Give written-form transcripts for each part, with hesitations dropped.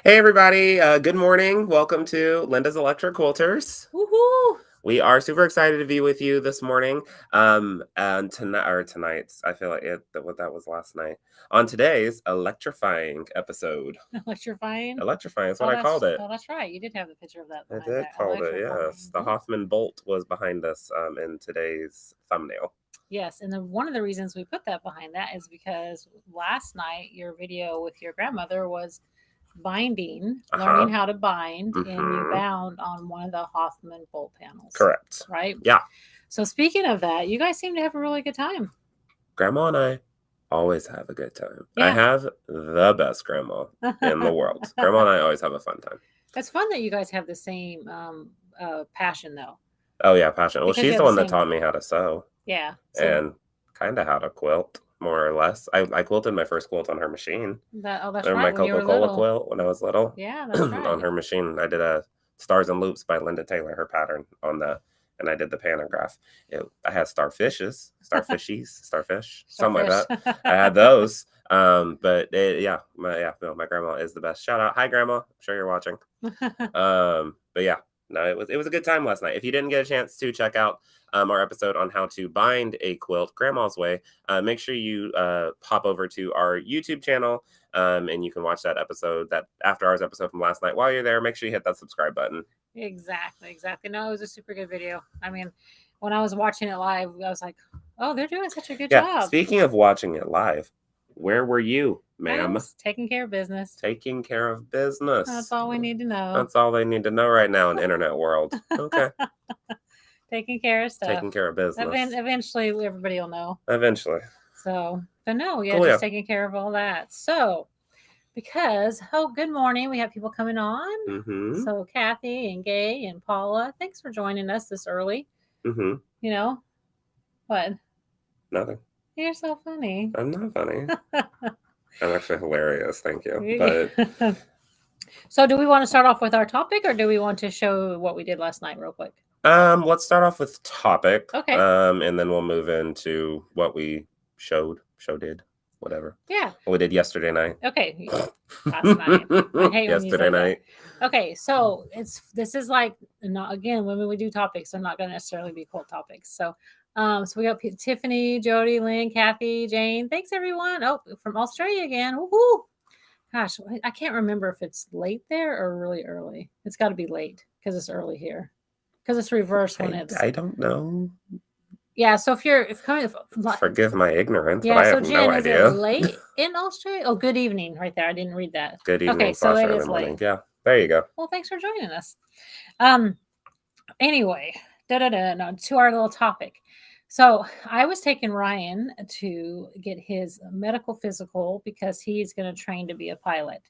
Hey everybody, good morning. Welcome to Linda's Electric Quilters. Woohoo! We are super excited to be with you this morning. And tonight's, I feel like that was last night. On today's Electrifying episode. Electrifying. Electrifying is what I called it. Oh, that's right. You did have the picture of that I behind did that. call it, Electrifying. yes. The Hoffman bolt was behind us in today's thumbnail. Yes, and then one of the reasons we put that behind that is because last night your video with your grandmother was binding, learning how to bind, and you bound on one of the Hoffman bolt panels. Correct. Right? Yeah. So speaking of that, you guys seem to have a really good time. Grandma and I always have a good time. Yeah. I have the best grandma in the world. Grandma and I always have a fun time. It's fun that you guys have the same passion, though. Oh yeah, passion. Well, Because she's the one that taught me how to sew. Yeah. And kind of how to quilt, more or less. I quilted my first quilt on her machine. That's or right. my Coca-Cola quilt when I was little. Yeah, that's right. On her machine. I did a Stars and Loops by Linda Taylor, her pattern on that. And I did the pantograph. I had starfish, something like that. I had those. But my grandma is the best. Shout out, hi grandma. I'm sure you're watching. But yeah, no, it was a good time last night. If you didn't get a chance to check out our episode on how to bind a quilt Grandma's way, make sure you pop over to our YouTube channel and you can watch that episode, that after hours episode from last night. While you're there, make sure you hit that subscribe button. Exactly. No, it was a super good video. I mean, when I was watching it live, I was like, oh, they're doing such a good job. Speaking of watching it live, where were you, ma'am? Taking care of business. Taking care of business. That's all we need to know. That's all they need to know right now in the internet world. Okay. Taking care of stuff. Taking care of business. Eventually, everybody will know. Eventually. So, but no, just taking care of all that. So, because, good morning. We have people coming on. Mm-hmm. So, Kathy and Gay and Paula, thanks for joining us this early. Mm-hmm. You know, what? Nothing. You're so funny. I'm not funny. I'm actually hilarious. Thank you. But so, do we want to start off with our topic, or do we want to show what we did last night real quick? Let's start off with topic. Okay. And then we'll move into what we did, whatever. Yeah. What we did yesterday night. Okay. Last night. I hate yesterday night. That. Okay, so this is like, not again, when we do topics, they're not going to necessarily be cool topics. So so we got Tiffany, Jody, Lynn, Kathy, Jane. Thanks everyone. Oh, from Australia again. Woohoo! Gosh, I can't remember if it's late there or really early. It's got to be late because it's early here. Because it's reversed when it's. I don't know. Yeah, so if coming, forgive my ignorance, but I have Jen, no idea. Is it late in Australia? Oh, good evening, right there. I didn't read that. Good evening. Okay, so it is late. Yeah, there you go. Well, thanks for joining us. Anyway, to our little topic. So I was taking Ryan to get his medical physical because he's going to train to be a pilot.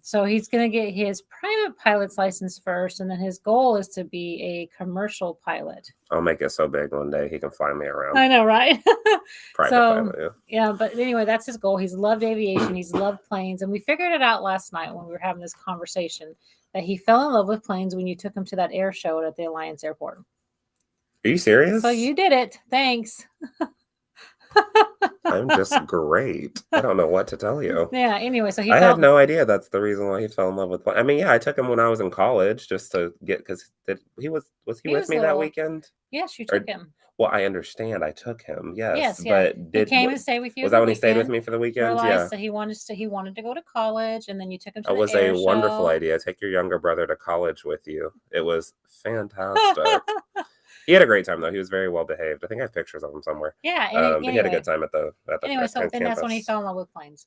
So he's going to get his private pilot's license first, and then his goal is to be a commercial pilot. I'll make it so big one day he can fly me around. I know, right? Private pilot, yeah. But anyway, that's his goal. He's loved aviation. He's loved planes, and we figured it out last night when we were having this conversation that he fell in love with planes when you took him to that air show at the Alliance Airport. Are you serious? So you did it. Thanks. I'm just great. I don't know what to tell you. Yeah, anyway, so I had no idea that's the reason why he fell in love with planes. I mean, yeah, I took him when I was in college just to get, because he was with me that weekend? Yes, you took him. Well, I understand. I took him. Yes, but he came and stayed with you. Was that when he stayed with me for the weekend? Yeah. So he wanted to go to college, and then you took him to the air show. It was a wonderful idea. Take your younger brother to college with you. It was fantastic. He had a great time though. He was very well behaved. I think I have pictures of him somewhere. Yeah, but he had a good time at the anyway. So then that's when he fell in love with planes.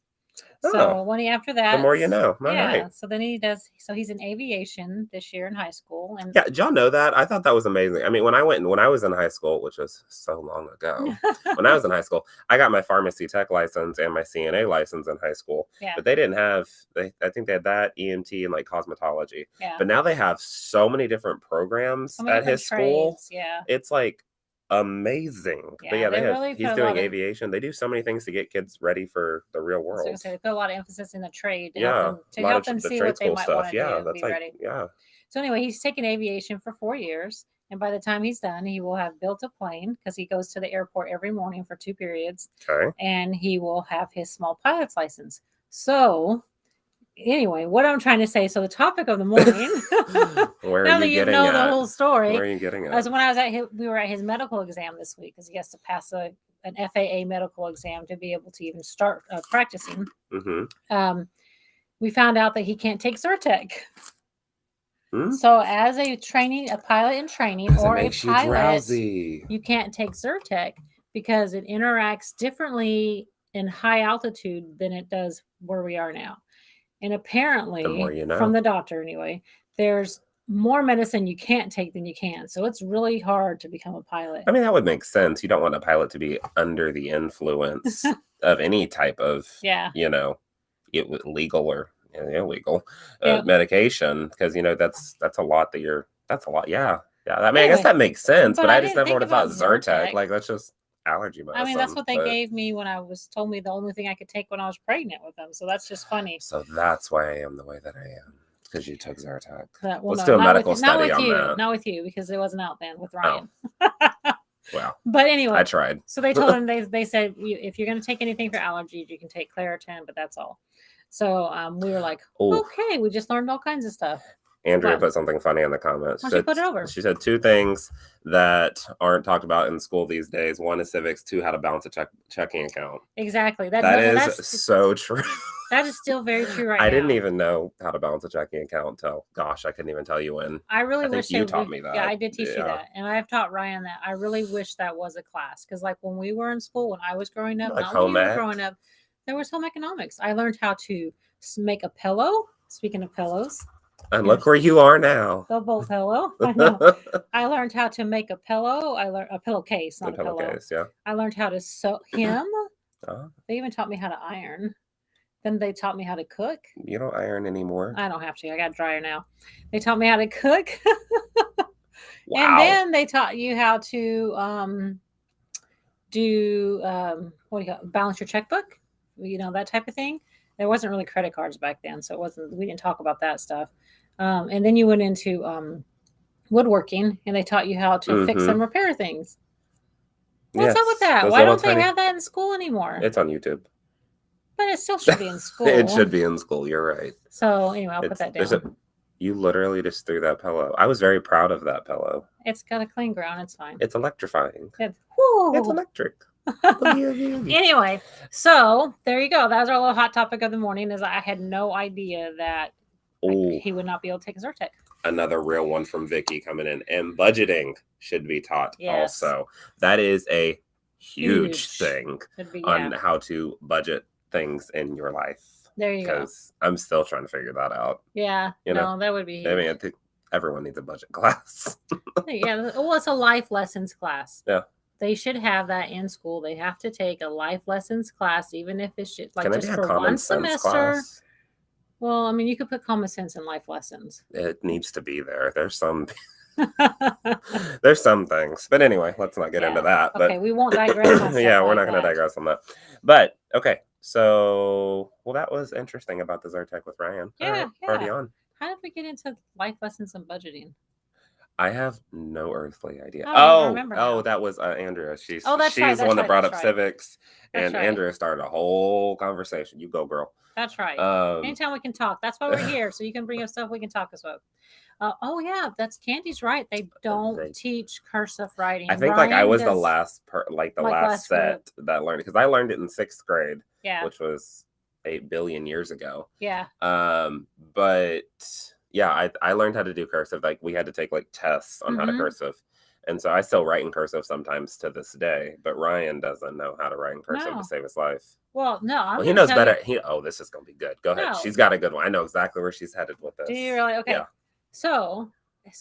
So after that, the more you know. Right. So then he does. So he's in aviation this year in high school. And yeah, did y'all know that? I thought that was amazing. I mean, when I was in high school, which was so long ago, when I was in high school, I got my pharmacy tech license and my CNA license in high school. Yeah. But they didn't have. I think they had that, EMT, and like cosmetology. Yeah. But now they have so many different programs at his school. Yeah. It's like amazing. Yeah, but he's doing aviation. They do so many things to get kids ready for the real world. So they put a lot of emphasis in the trade to help them see what they might want to do. That's ready. Yeah. So anyway, he's taking aviation for 4 years, and by the time he's done, he will have built a plane because he goes to the airport every morning for 2 periods. Okay. And he will have his small pilot's license. So anyway, what I'm trying to say. So the topic of the morning. Where now are that you you getting know at? the whole story. Where are you getting at? As when I was we were at his medical exam this week because he has to pass an FAA medical exam to be able to even start practicing. Mm-hmm. We found out that he can't take Zyrtec. So as a pilot in training or a pilot, you can't take Zyrtec because it interacts differently in high altitude than it does where we are now. And apparently, the more you know. From the doctor anyway, there's more medicine you can't take than you can. So it's really hard to become a pilot. I mean, that would make sense. You don't want a pilot to be under the influence of any type of, legal or illegal medication, because that's a lot that's a lot. Yeah. I mean, I guess that makes sense, but I just never would have thought Zyrtec. Like, that's just allergy medicine. I mean, that's what they gave me when I told me the only thing I could take when I was pregnant with them. So that's just funny. So that's why I am the way that I am, because you took Zyrtec. Let's do a medical study on that. Not with you, because it wasn't out then with Ryan. Oh. Wow. But anyway, I tried. So they told him, they said, if you're going to take anything for allergies, you can take Claritin, but that's all. So we were like, okay, we just learned all kinds of stuff. Andrea put something funny in the comments. She put it over. She said 2 things that aren't talked about in school these days. 1 is civics. 2, how to balance a checking account. Exactly. That's so true. That is still very true right now. I didn't even know how to balance a checking account until, gosh, I couldn't even tell you when. I really wish you taught me that. Yeah, I did teach you that. And I've taught Ryan that. I really wish that was a class. Because like when we were in school, when I was growing up, not when you were growing up, there was home economics. I learned how to make a pillow. Speaking of pillows. And look where you are now. Double pillow. I know. I learned how to make a pillow. I learned a pillowcase, not a pillow. Case, yeah. I learned how to sew him. They even taught me how to iron. Then they taught me how to cook. You don't iron anymore. I don't have to. I got a dryer now. They taught me how to cook. Wow. And then they taught you how to balance your checkbook. That type of thing. There wasn't really credit cards back then, so we didn't talk about that stuff. And then you went into woodworking, and they taught you how to fix and repair things. What's up with that? Why don't they have that in school anymore? It's on YouTube. But it still should be in school. It should be in school. You're right. So anyway, I'll put that down. You literally just threw that pillow. I was very proud of that pillow. It's got a clean ground. It's fine. It's electrifying. It's electric. Anyway, so there you go. That was our little hot topic of the morning. Is I had no idea that he would not be able to take a Zyrtec. Another real one from Vicky coming in. And budgeting should be taught also. That is a huge thing on how to budget things in your life. There you go. Because I'm still trying to figure that out. Yeah. That would be huge. I mean, I think everyone needs a budget class. Yeah. Well, it's a life lessons class. Yeah. They should have that in school. They have to take a life lessons class, even if it's just just for one semester. Class? Well, I mean, you could put common sense in life lessons. It needs to be there. There's some things, but anyway, let's not get into that. Okay, but we won't digress on yeah, we're not going to digress on that. But okay, so that was interesting about the Zyrtec with Ryan. Yeah, Party on. How did we get into life lessons and budgeting? I have no earthly idea. Oh, that was Andrea. She's the one that brought up civics, and Andrea started a whole conversation. You go, girl. That's right. Anytime we can talk. That's why we're here. So you can bring up stuff we can talk as well. That's Candy's right. They don't teach cursive writing. I think I was the last last set that learned, because I learned it in 6th grade. Yeah. Which was 8 billion years ago. Yeah. But yeah, I learned how to do cursive. Like, we had to take tests on how to cursive. And so I still write in cursive sometimes to this day, but Ryan doesn't know how to write in cursive to save his life. Well, no, he knows better. This is going to be good. Go ahead. She's got a good one. I know exactly where she's headed with this. Do you really? Okay. Yeah. So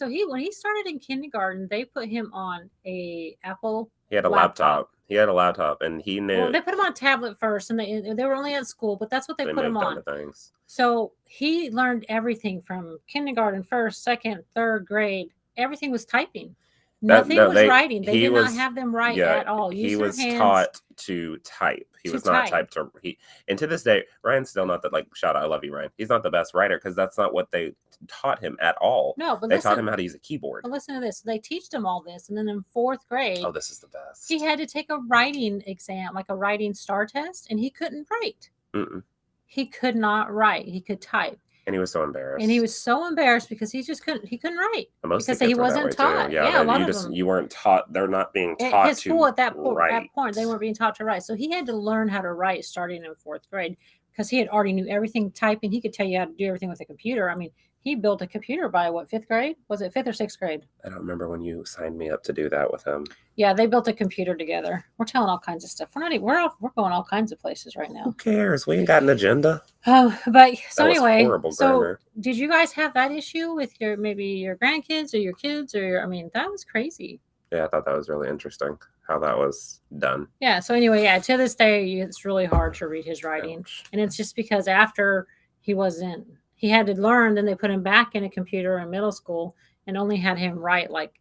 when he started in kindergarten, they put him on a Apple. He had a laptop. He had a laptop, and he knew. Well, they put him on a tablet first, and they were only at school, but that's what they put him on. Things. So he learned everything from kindergarten, 1st, 2nd, 3rd grade. Everything was typing. Nothing was writing. They did not have them write at all. He was taught to type. He was not typed to. And to this day, Ryan's still not shout out, I love you, Ryan. He's not the best writer, because that's not what they taught him at all. No, but they taught him how to use a keyboard. But listen to this. They teach them all this, and then in 4th grade, this is the best. He had to take a writing exam, like a writing star test, and he couldn't write. Mm-mm. he could not write. He could type. And he was so embarrassed. And he was so embarrassed because he just couldn't write. And most because of the kids he were wasn't that way taught. too. Yeah, a lot of them. You weren't taught. They're not being taught at his to school at that write. point. They weren't being taught to write. So he had to learn how to write starting in 4th grade because he had already knew everything typing. He could tell you how to do everything with a computer. I mean, he built a computer by what, 5th grade? Was it 5th or 6th grade? I don't remember when you signed me up to do that with him. Yeah, they built a computer together. We're telling all kinds of stuff. We're going all kinds of places right now. Who cares? We ain't got an agenda. Oh, but so That was anyway, horrible so grammar. did you guys have that issue with your grandkids or your kids or I mean, that was crazy. Yeah, I thought that was really interesting how that was done. Yeah. So anyway, yeah, to this day, it's really hard to read his writing, and it's just because after he had to learn. Then they put him back in a computer in middle school and only had him write like.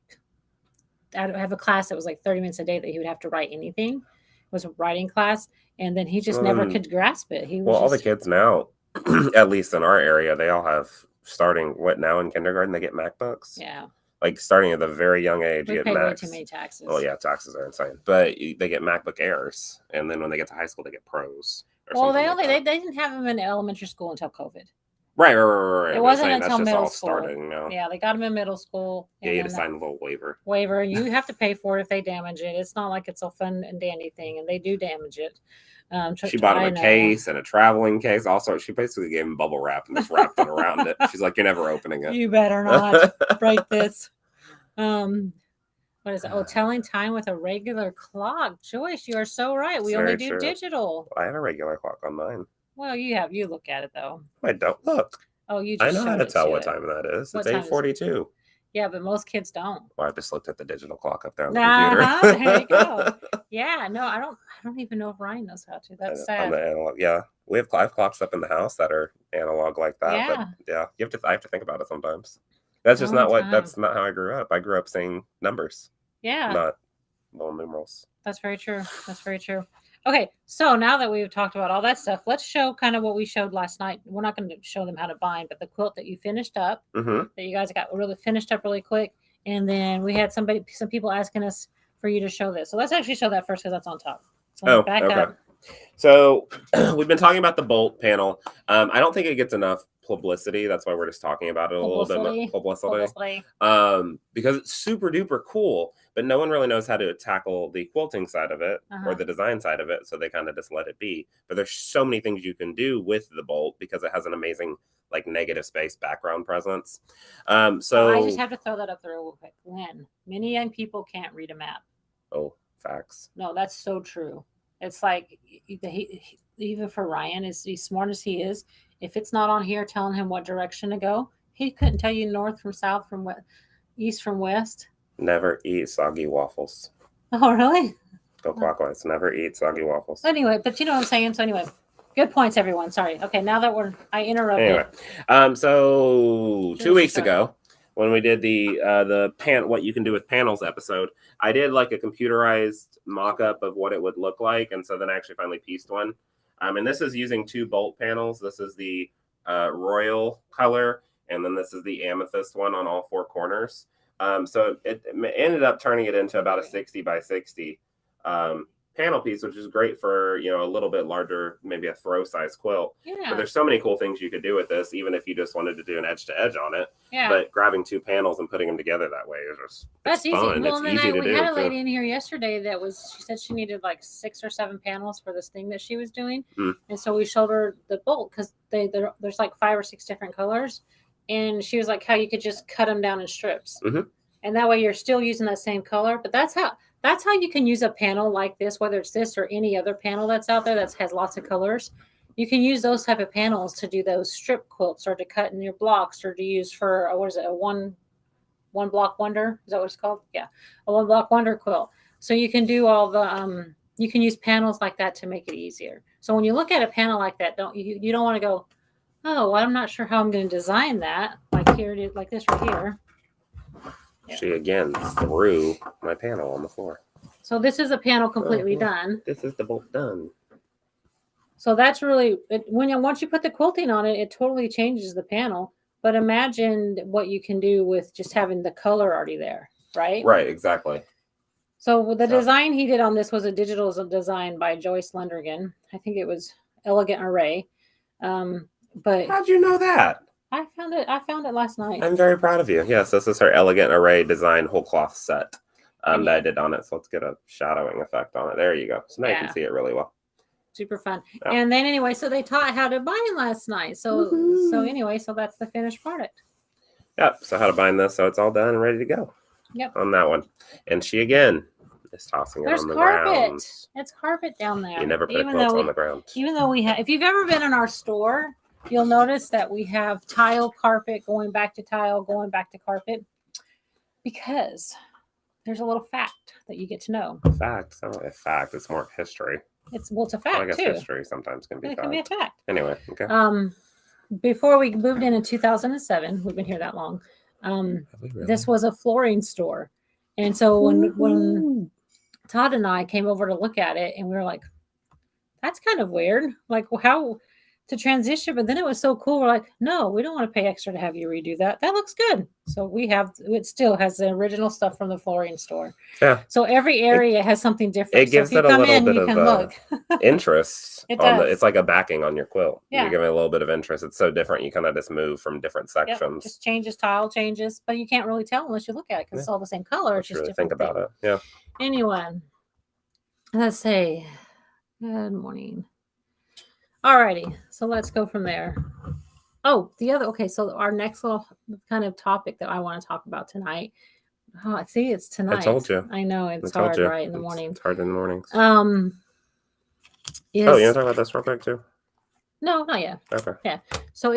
I have a class that was like 30 minutes a day that he would have to write anything. It was a writing class, and then he just never could grasp it. All the kids now, at least in our area, they all have starting now in kindergarten they get MacBooks. Yeah. Like starting at a very young age, we you pay get way too many taxes. Oh yeah, taxes are insane. But they get MacBook Airs, and then when they get to high school, they get Pros. Well, they didn't have them in elementary school until COVID. Right. It wasn't until middle school. Starting now. Yeah, they got them in middle school. Yeah, you had to sign a little waiver. And you have to pay for it if they damage it. It's not like it's a fun and dandy thing, and they do damage it. She bought him a case and a traveling case. Also, she basically gave him bubble wrap and just wrapped it around it. She's like, "You're never opening it. You better not break this." What is it? Oh, telling time with a regular clock. Joyce, you are so right. We only do digital. I have a regular clock on mine. Well, you look at it though. I don't look. Oh, you just I know how to tell what time that is. It's 8:42. Yeah, but most kids don't. Well, I just looked at the digital clock up there on the computer. There you go. Yeah, no, I don't even know if Ryan knows how to. That's sad. On the analog, yeah. I have clocks up in the house that are analog like that. Yeah. But yeah, I have to think about it sometimes. That's just that's not how I grew up. I grew up saying numbers. Yeah. Not little numerals. That's very true. Okay, so now that we've talked about all that stuff, let's show kind of what we showed last night. We're not going to show them how to bind, but the quilt that you finished up, that you guys got really finished up really quick. And then we had some people asking us for you to show this. So let's actually show that first because that's on top. So back up. So we've been talking about the bolt panel. I don't think it gets enough publicity. That's why we're just talking about it a little bit more. Publicity. Because it's super duper cool, but no one really knows how to tackle the quilting side of it or the design side of it. So they kind of just let it be. But there's so many things you can do with the bolt because it has an amazing like negative space background presence. So I just have to throw that up there real quick. Lynn, many young people can't read a map. Oh, facts. No, that's so true. It's like even for Ryan, as smart as he is, if it's not on here telling him what direction to go, he couldn't tell you north from south from east from west. Never eat soggy waffles. Oh, really? Go clockwise. Never eat soggy waffles. Anyway, but you know what I'm saying. So anyway, good points, everyone. Sorry. Okay, now that I interrupted. Anyway, so 2 weeks ago, when we did the what you can do with panels episode, I did like a computerized mock-up of what it would look like, and so then I actually finally pieced one. And this is using 2 bolt panels. This is the royal color, and then this is the amethyst one on all 4 corners. So it ended up turning it into about a 60 by 60 panel piece, which is great for, a little bit larger, maybe a throw size quilt. Yeah. But there's so many cool things you could do with this, even if you just wanted to do an edge to edge on it. Yeah. But grabbing 2 panels and putting them together that way is just that's easy. Fun. Well, it's easy to do. We had a lady in here yesterday she said she needed like 6 or 7 panels for this thing that she was doing. And so we showed her the bolt because there's like 5 or 6 different colors. And she was like, how you could just cut them down in strips. And that way you're still using that same color. But that's how you can use a panel like this, whether it's this or any other panel that's out there that has lots of colors. You can use those type of panels to do those strip quilts or to cut in your blocks or to use for, a one block wonder. Is that what it's called? Yeah. A 1 block wonder quilt. So you can do all the, you can use panels like that to make it easier. So when you look at a panel like that, you don't want to go, oh, well, I'm not sure how I'm going to design that. Like here it is, like this right here. Yeah. She again threw my panel on the floor. So this is a panel completely done. This is the bolt done. So that's really once you put the quilting on it, it totally changes the panel. But imagine what you can do with just having the color already there, right? Right, exactly. So the design he did on this was a digital design by Joyce Lundergan. I think it was Elegant Array. But how'd you know that? I found it last night. I'm very proud of you. Yes, this is her elegant array design whole cloth set that I yeah. did on it. So let's get a shadowing effect on it. There you go. So now you can Yeah. see it really well. Super fun. Yeah. And then anyway, so they taught how to bind last night. So anyway, so that's the finished product. Yep. So how to bind this so it's all done and ready to go. Yep. On that one. And she again is tossing it on the ground. It's carpet down there. You never put a quilt on the ground. Even though we have, if you've ever been in our store, you'll notice that we have tile carpet going back to tile, going back to carpet, because there's a little fact that you get to know. Fact. It's not really a fact. It's more history. It's a fact, I guess too. history sometimes can be It fact. can be a fact. Anyway, okay. Before we moved in 2007, we've been here that long. Really? This was a flooring store. And so when Todd and I came over to look at it, and we were like, that's kind of weird. Like, how to transition? But then it was so cool. We're like, no, we don't want to pay extra to have you redo that. That looks good. So it still has the original stuff from the flooring store. Yeah. So every area has something different. It gives so it a little bit of interest. It's like a backing on your quilt. Yeah. You're giving it a little bit of interest. It's so different. You kind of just move from different sections. Just changes, tile changes, but you can't really tell unless you look at it because it's all the same color. It's just really different. Think about it. Yeah. Anyway, let's say good morning. Alrighty, so let's go from there. Oh, so our next little kind of topic that I want to talk about tonight. Oh, I see it's tonight. I told you. I know it's hard, right, in the morning. It's hard in the mornings. You want to talk about this real quick too? No, not yet. Okay. Yeah. So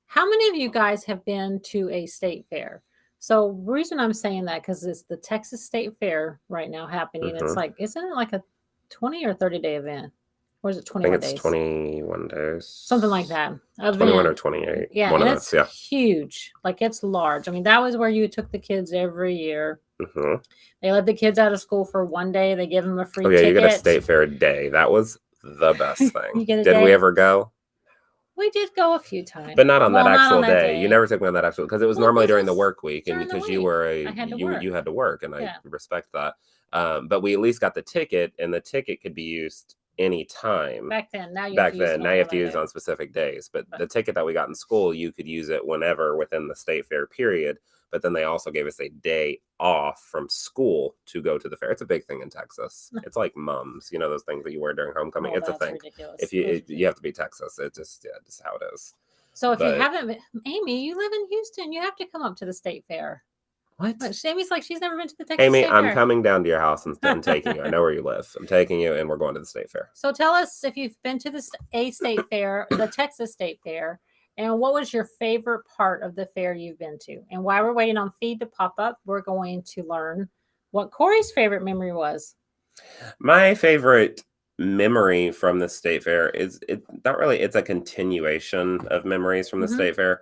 how many of you guys have been to a state fair? So the reason I'm saying that, because it's the Texas State Fair right now happening. It's like, isn't it like a 20 or 30-day event? Or is it 21 days? I think it's 21 days. Something like that. 21 or 28. Yeah, and it's huge. Like, it's large. I mean, that was where you took the kids every year. They let the kids out of school for one day. They give them a free ticket. You get a state fair day. That was the best thing. Did we ever go? We did go a few times, but not on that actual day. You never took me on that actual, because it was normally during the work week, and because you were you had to work, and I respect that. But we at least got the ticket, and the ticket could be used any time. Now you have to use it on specific days. But the ticket that we got in school, you could use it whenever within the state fair period. But then they also gave us a day off from school to go to the fair. It's a big thing in Texas. It's like mums, those things that you wear during homecoming. It's a thing. Ridiculous. If you have to be Texas, it's just how it is. So if you haven't been, Amy, you live in Houston, you have to come up to the state fair. What? Amy's like, she's never been to the Texas Amy, State I'm Fair. coming down to your house and taking you. I know where you live. I'm taking you, and we're going to the state fair. So tell us if you've been to a state fair, the Texas State Fair, and what was your favorite part of the fair you've been to? And while we're waiting on feed to pop up, we're going to learn what Corey's favorite memory was. My favorite memory from the state fair is it's a continuation of memories from the state fair.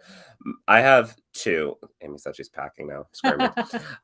I have two. Amy said she's packing now. Screaming.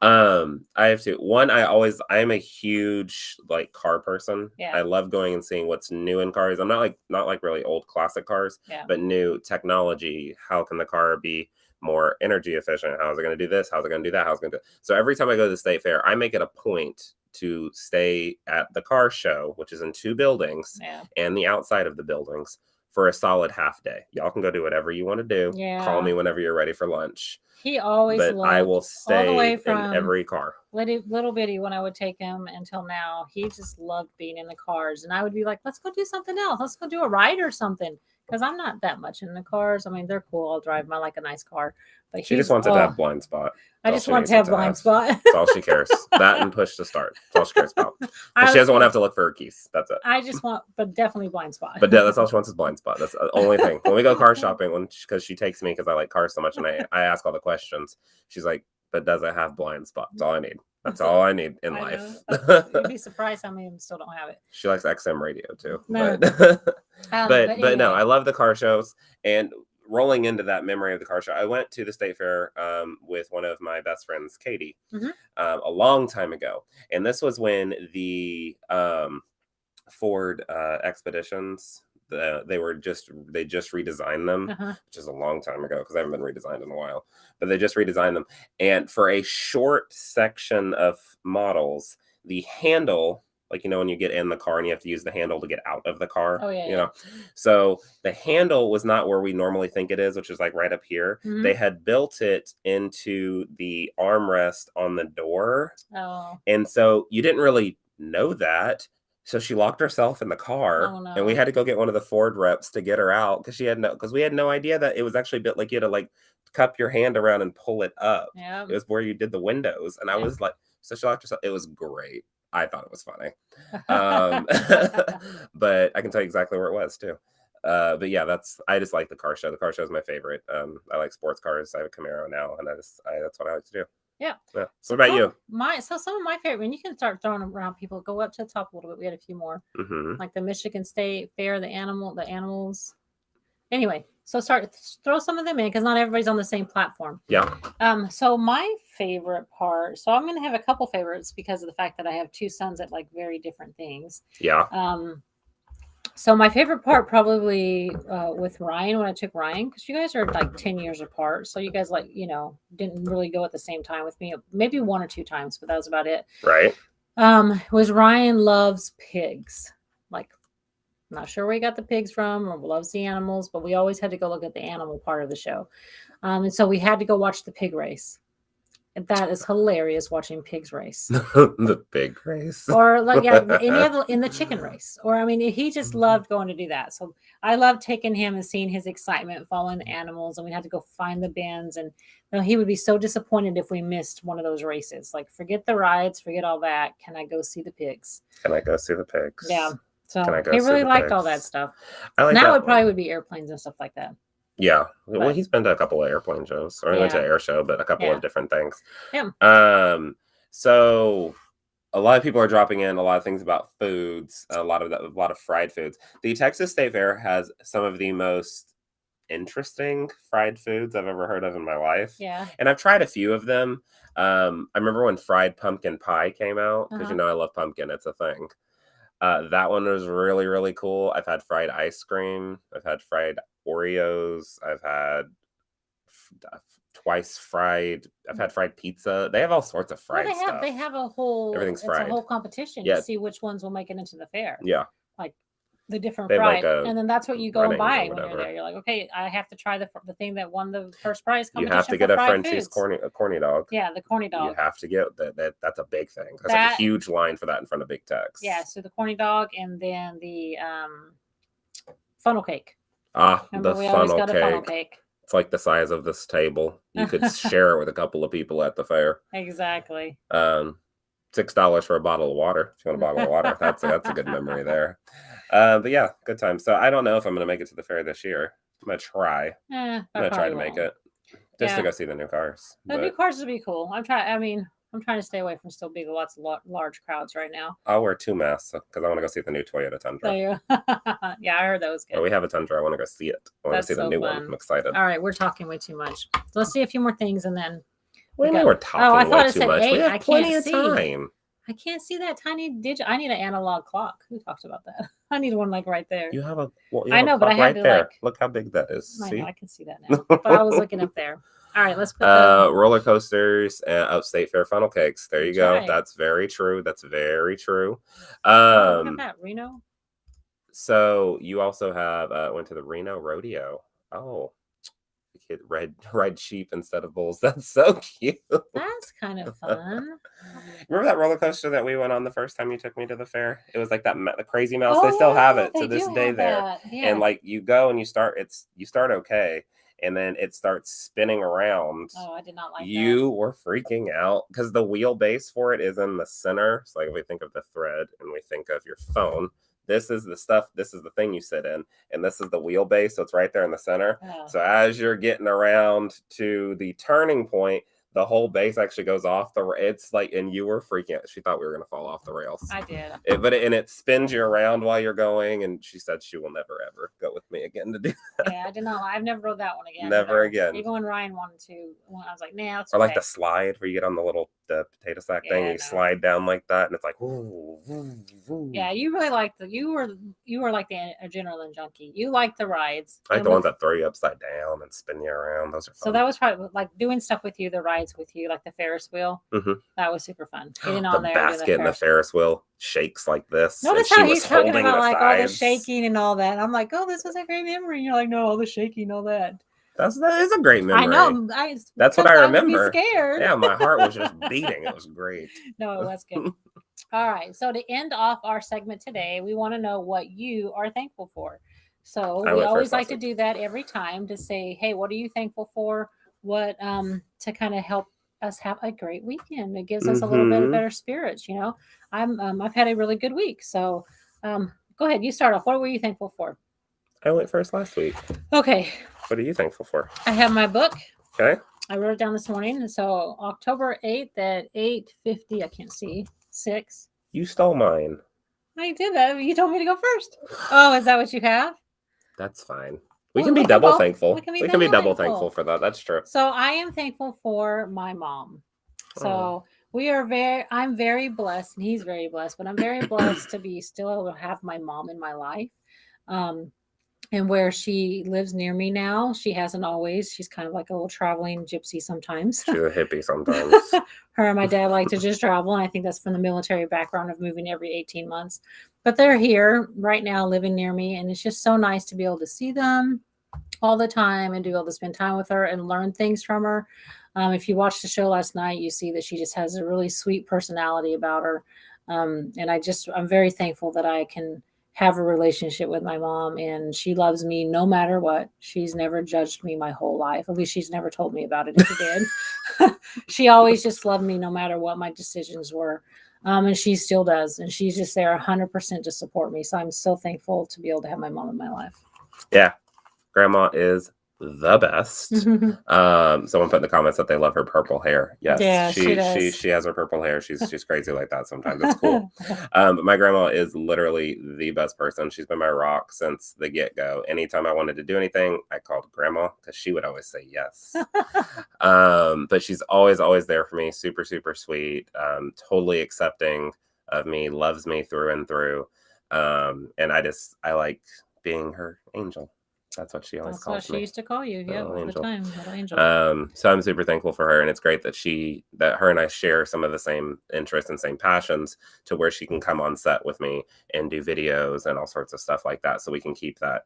I have two. One, I am a huge car person. I love going and seeing what's new in cars. I'm not like really old classic cars, but new technology. How can the car be more energy efficient? How is it going to do this? How's it going to do that? How's it going to do? So every time I go to the state fair, I make it a point to stay at the car show, which is in two buildings, and the outside of the buildings for a solid half day. Y'all can go do whatever you want to do. Call me whenever you're ready for lunch. He always loved, I will stay all the way from in every car. Little bitty when I would take him until now. He just loved being in the cars. And I would be like, let's go do something else. Let's go do a ride or something. Because I'm not that much in the cars. I mean, they're cool. I'll drive them. I like a nice car. But she just wants to have blind spot. I just want to have blind spot. That's all she cares. That and push to start. That's all she cares about. But she doesn't want to have to look for her keys. That's it. I just want, but definitely blind spot. But that's all she wants is blind spot. That's the only thing. When we go car shopping, because she takes me because I like cars so much, and I ask all the questions. She's like, but does it have blind spot? That's all I need. That's all I need in life. You'd be surprised how many of them still don't have it. She likes XM radio too. No. But anyway. No, I love the car shows. And rolling into that memory of the car show, I went to the state fair with one of my best friends, Katie, a long time ago. And this was when the Ford Expeditions, they just redesigned them, which is a long time ago because they haven't been redesigned in a while, but they just redesigned them. And for a short section of models, the handle like, when you get in the car and you have to use the handle to get out of the car. Oh, yeah. So the handle was not where we normally think it is, which is like right up here. Mhm. They had built it into the armrest on the door. Oh. And so you didn't really know that. So she locked herself in the car, Oh, no. and we had to go get one of the Ford reps to get her out because we had no idea that it was actually built like you had to like cup your hand around and pull it up. Yeah. It was where you did the windows, and I Yeah. was like, so she locked herself. It was great. I thought it was funny, but I can tell you exactly where it was too. But yeah, I just like the car show. The car show is my favorite. I like sports cars. I have a Camaro now, and that's what I like to do. Yeah. Yeah. So what about you? Some of my favorite, and you can start throwing around people, go up to the top a little bit. We had a few more, like the Michigan State Fair, the animals. Anyway, so throw some of them in because not everybody's on the same platform. Yeah. So my favorite part. So I'm going to have a couple favorites because of the fact that I have two sons that like very different things. Yeah. So my favorite part probably with Ryan, when I took Ryan, because you guys are like 10 years apart. So you guys didn't really go at the same time with me, maybe one or two times, but that was about it. Right. Was Ryan loves pigs. Like, I'm not sure where he got the pigs from or loves the animals, but we always had to go look at the animal part of the show. And so we had to go watch the pig race. And that is hilarious, watching pigs race. The pig race. Or like in the chicken race. Or I mean, he just loved going to do that. So I loved taking him and seeing his excitement following the animals, and we had to go find the bins, and he would be so disappointed if we missed one of those races. Like, forget the rides, forget all that. Can I go see the pigs? Can I go see the pigs? Yeah. So he really liked all that stuff. Now it probably would be airplanes and stuff like that. Yeah. Well, he's been to a couple of airplane shows, or he went to an air show, but a couple of different things. Yeah. So a lot of people are dropping in a lot of things about foods, a lot of fried foods. The Texas State Fair has some of the most interesting fried foods I've ever heard of in my life. Yeah. And I've tried a few of them. I remember when fried pumpkin pie came out, because I love pumpkin, it's a thing. That one was really, really cool. I've had fried ice cream. I've had fried Oreos. I've had twice fried. I've had fried pizza. They have all sorts of fried stuff. They have a whole. Everything's fried. It's a whole competition to see which ones will make it into the fair. Yeah. Like the different fried, and then that's what you go and buy when you're there. You're like, okay, I have to try the thing that won the first prize competition. You have to get a Frenchie's corny dog. Yeah, the corny dog. You have to get that. That's a big thing. There's like a huge line for that in front of Big Tex. Yeah, so the corny dog, and then the funnel cake. Remember, the funnel cake. It's like the size of this table. You could share it with a couple of people at the fair. Exactly. $6 for a bottle of water. If you want a bottle of water, that's a good memory there. But yeah, good time. So I don't know if I'm going to make it to the fair this year. I'm going to try. I'm going to try to make it just to go see the new cars. The new cars would be cool. I'm trying to stay away from still big, large crowds right now. I'll wear 2 masks because I want to go see the new Toyota Tundra. Yeah, I heard that was good. We have a Tundra. I want to go see it. I want to see the new one. I'm excited. All right, we're talking way too much. So let's see a few more things and then. We're talking way too much. We have plenty of time. I can't see that tiny digit. I need an analog clock. Who talked about that? I need one like right there. You have a I know, but I had to there. Look how big that is. I know, I can see that now. But I was looking up there. All right, let's put roller coasters and Upstate Fair funnel cakes. There you go. Right. That's very true. That's very true. Look at that, Reno. So you also have went to the Reno Rodeo. Oh. Kid ride sheep instead of bulls. That's so cute. That's kind of fun. Remember that roller coaster that we went on the first time you took me to the fair? It was like the Crazy Mouse. They still have it to this day there. Yeah. And like you go and you start okay, and then it starts spinning around. Oh, I did not like that. You were freaking out because the wheelbase for it is in the center. So like if we think of the thread and we think of your phone, this is the stuff, this is the thing you sit in, and this is the wheelbase, so it's right there in the center. Oh. So as you're getting around to the turning point, the whole base actually goes off it's like, and you were freaking out. She thought we were going to fall off the rails. I did. It spins you around while you're going, and she said she will never, ever go with me again to do that. Yeah, I did not. I've never rode that one again. Never again. Even when Ryan wanted to, I was like, nah, it's Or like the slide where you get on the little the potato sack thing. You slide down like that, and it's like, ooh, ooh, ooh. Yeah, you really like you were like the adrenaline junkie. You like the rides. I like the ones that throw you upside down and spin you around. Those are fun. So that was probably like doing stuff with you, the rides with you, like the Ferris wheel. Mm-hmm. That was super fun. Getting the on there, basket and the Ferris wheel shakes like this. Notice how he's talking about like all the shaking and all that. I'm like, oh, this was a great memory. And you're like, no, all the shaking, all that. That is a great memory. I know. That's what I remember. I would be scared. Yeah, my heart was just beating. It was great. No, it was good. All right. So to end off our segment today, we want to know what you are thankful for. So we always like to do that every time to say, hey, what are you thankful for? What to kind of help us have a great weekend. It gives us a little bit of better spirits. You know, I've had a really good week. So go ahead. You start off. What were you thankful for? I went first last week. Okay. What are you thankful for? I have my book. Okay. I wrote it down this morning. So October 8th at 8:50. I can't see. 6. You stole mine. I did that. You told me to go first. Oh, is that what you have? That's fine. We can be double thankful. We can be double thankful for that. That's true. So I am thankful for my mom. So I'm very blessed, and he's very blessed, but I'm very blessed to be still able to have my mom in my life. And where she lives near me now, she hasn't always. She's kind of like a little traveling gypsy sometimes. She's a hippie sometimes. Her and my dad like to just travel, and I think that's from the military background of moving every 18 months. But they're here right now living near me, and it's just so nice to be able to see them all the time and to be able to spend time with her and learn things from her. If you watched the show last night, you see that she just has a really sweet personality about her. And I'm very thankful that I can have a relationship with my mom, and she loves me no matter what. She's never judged me my whole life. At least she's never told me about it if she did. She always just loved me no matter what my decisions were. And she still does. And she's just there 100% to support me. So I'm so thankful to be able to have my mom in my life. Yeah. Grandma is the best. Someone put in the comments that they love her purple hair. Yes, yeah, she does. She has her purple hair. She's crazy like that sometimes. It's cool. But my grandma is literally the best person. She's been my rock since the get-go. Anytime I wanted to do anything, I called grandma because she would always say yes. But she's always there for me. Super, super sweet. Totally accepting of me, loves me through and through. And I like being her angel. That's what she always calls me. That's what she used to call you, yeah, all the time, little angel. So I'm super thankful for her, and it's great that her and I share some of the same interests and same passions to where she can come on set with me and do videos and all sorts of stuff like that, so we can keep that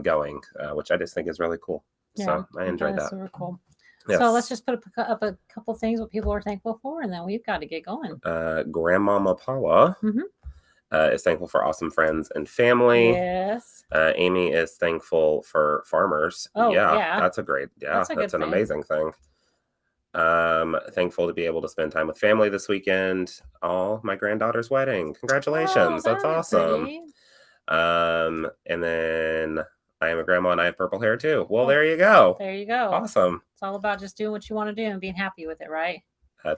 going, which I just think is really cool. Yeah, so I enjoyed that. Super cool. Yes. So let's just put up a couple things what people are thankful for, and then we've got to get going. Grandmama Paula. Is thankful for awesome friends and family. Yes. Amy is thankful for farmers. Oh, yeah. That's an amazing thing. Thankful to be able to spend time with family this weekend. Oh, my granddaughter's wedding. Congratulations. That's awesome. And then I am a grandma and I have purple hair too. Well, there you go. There you go. Awesome. It's all about just doing what you want to do and being happy with it, right?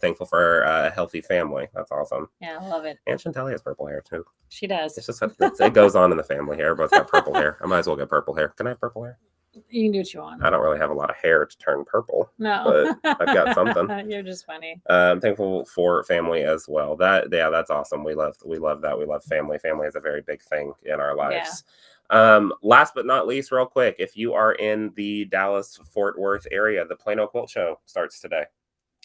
Thankful for a healthy family. That's awesome. Yeah, I love it. And Chantel has purple hair too. She does. It's just it goes on in the family here. Everybody's got purple hair. I might as well get purple hair. Can I have purple hair? You can do what you want. I don't really have a lot of hair to turn purple. No, but I've got something. You're just funny. I'm thankful for family as well. That's awesome. We love that. We love family. Family is a very big thing in our lives. Yeah. Last but not least, real quick, if you are in the Dallas-Fort Worth area, the Plano Quilt Show starts today.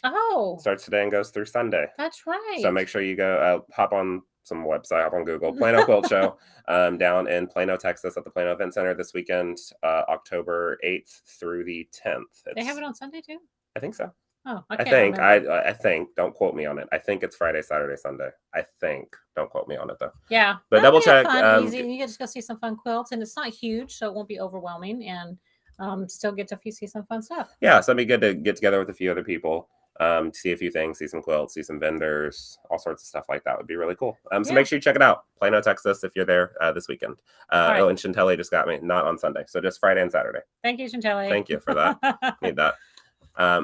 Oh. Starts today and goes through Sunday. That's right. So make sure you go hop on some website, hop on Google, Plano Quilt Show, down in Plano, Texas at the Plano Event Center this weekend, October 8th through the 10th. They have it on Sunday too? I think so. Oh, I think, don't quote me on it. I think it's Friday, Saturday, Sunday. I think. Don't quote me on it though. Yeah. But double check. Easy. You get to go see some fun quilts, and it's not huge, so it won't be overwhelming, and still get to see some fun stuff. Yeah, so it'd be good to get together with a few other people. See a few things, see some quilts, see some vendors, all sorts of stuff like that would be really cool. So make sure you check it out. Plano, Texas, if you're there this weekend. Right. Oh, and Chantelli just got me, not on Sunday. So just Friday and Saturday. Thank you, Chantelli. Thank you for that. Need that.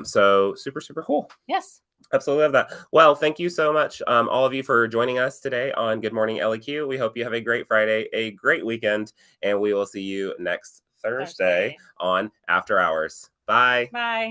So super, super cool. Yes. Absolutely love that. Well, thank you so much, all of you, for joining us today on Good Morning LEQ. We hope you have a great Friday, a great weekend, and we will see you next Thursday on After Hours. Bye. Bye.